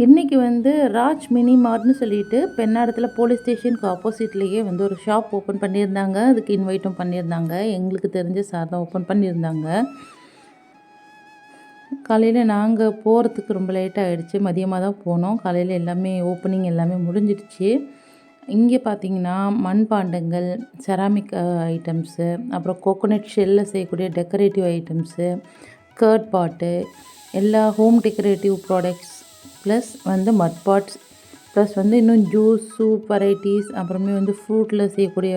இன்றைக்கி வந்து ராஜ் மினி மார்ட்னு சொல்லிட்டு பெண்ணாடத்தில் போலீஸ் ஸ்டேஷனுக்கு ஆப்போசிட்லேயே வந்து ஒரு ஷாப் ஓப்பன் பண்ணியிருந்தாங்க. அதுக்கு இன்வைட்டும் பண்ணியிருந்தாங்க. எங்களுக்கு தெரிஞ்ச சார் தான் ஓப்பன் பண்ணியிருந்தாங்க. காலையில் நாங்கள் போகிறதுக்கு ரொம்ப லேட் ஆகிடுச்சு. மதியமாக தான் போனோம். காலையில் எல்லாமே ஓப்பனிங் எல்லாமே முடிஞ்சிடுச்சு. இங்கே பார்த்தீங்கன்னா மண்பாண்டங்கள், செராமிக் ஐட்டம்ஸு, அப்புறம் கோகோனட் ஷெல்லில் செய்யக்கூடிய டெக்கரேட்டிவ் ஐட்டம்ஸு, கர்ட் பாட்டு, எல்லா ஹோம் டெக்கரேட்டிவ் ப்ராடக்ட்ஸ் ப்ளஸ் வந்து மட் பாட்ஸ், ப்ளஸ் வந்து இன்னும் ஜூஸ், சூப் வெரைட்டிஸ், அப்புறமே வந்து ஃப்ரூட்டில் செய்யக்கூடிய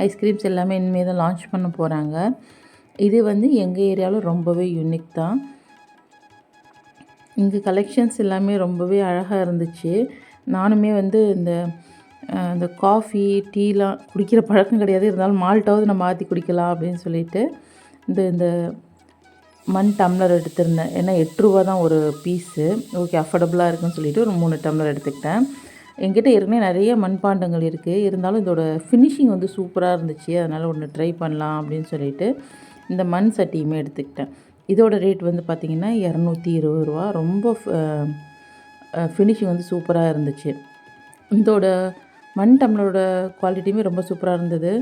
ஐஸ்கிரீம்ஸ் எல்லாமே இனிமேல் தான் லான்ச் பண்ண போகிறாங்க. இது வந்து எங்கள் ஏரியாவில் ரொம்பவே யூனிக் தான். இங்கே கலெக்ஷன்ஸ் எல்லாமே ரொம்பவே அழகாக இருந்துச்சு. நானுமே வந்து இந்த காஃபி, டீலாம் குடிக்கிற பழக்கம் கிடையாது. இருந்தாலும் மால்ட்டாவது நம்ம மாற்றி குடிக்கலாம் அப்படின்னு சொல்லிட்டு இந்த மண் டம்ளர் எடுத்திருந்தேன். ஏன்னா 8 ரூபா தான் ஒரு பீஸு. ஓகே, அஃபோர்டபுளாக இருக்குன்னு சொல்லிட்டு ஒரு 3 டம்ளர் எடுத்துக்கிட்டேன். என்கிட்ட ஏற்கனவே நிறைய மண்பாண்டங்கள் இருக்குது. இருந்தாலும் இதோட ஃபினிஷிங் வந்து சூப்பராக இருந்துச்சு. அதனால் ஒன்று ட்ரை பண்ணலாம் அப்படின்னு சொல்லிட்டு இந்த மண் சட்டியுமே எடுத்துக்கிட்டேன். இதோட ரேட் வந்து பார்த்திங்கன்னா 220 ரூபா. ரொம்ப ஃபினிஷிங் வந்து சூப்பராக இருந்துச்சு. இதோட மண் டம்ளரோட குவாலிட்டியுமே ரொம்ப சூப்பராக இருந்தது.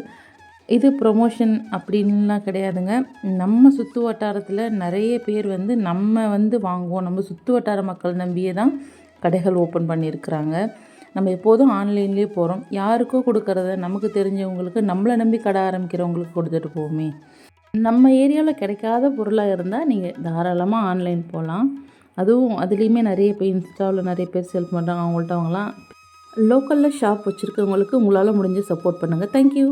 இது ப்ரொமோஷன் அப்படின்லாம் கிடையாதுங்க. நம்ம சுற்று வட்டாரத்தில் நிறைய பேர் வந்து நம்ம வந்து வாங்குவோம். நம்ம சுற்று வட்டார மக்கள் நம்பியே தான் கடைகள் ஓப்பன் பண்ணியிருக்கிறாங்க. நம்ம எப்போதும் ஆன்லைன்லேயே போகிறோம். யாருக்கோ கொடுக்கறத நமக்கு தெரிஞ்சவங்களுக்கு, நம்மளை நம்பி கடை ஆரம்பிக்கிறவங்களுக்கு கொடுத்துட்டு போவோமே. நம்ம ஏரியாவில் கிடைக்காத பொருளாக இருந்தால் நீங்கள் தாராளமாக ஆன்லைன் போகலாம். அதுலேயுமே நிறைய இப்போ இன்ஸ்டாவில் நிறைய பேர் செல் பண்ணுறாங்க. அவங்கள்ட்ட வாங்கலாம். லோக்கலில் ஷாப் வச்சுருக்கவங்களுக்கு உங்களால் முடிஞ்ச சப்போர்ட் பண்ணுங்கள். தேங்க்யூ.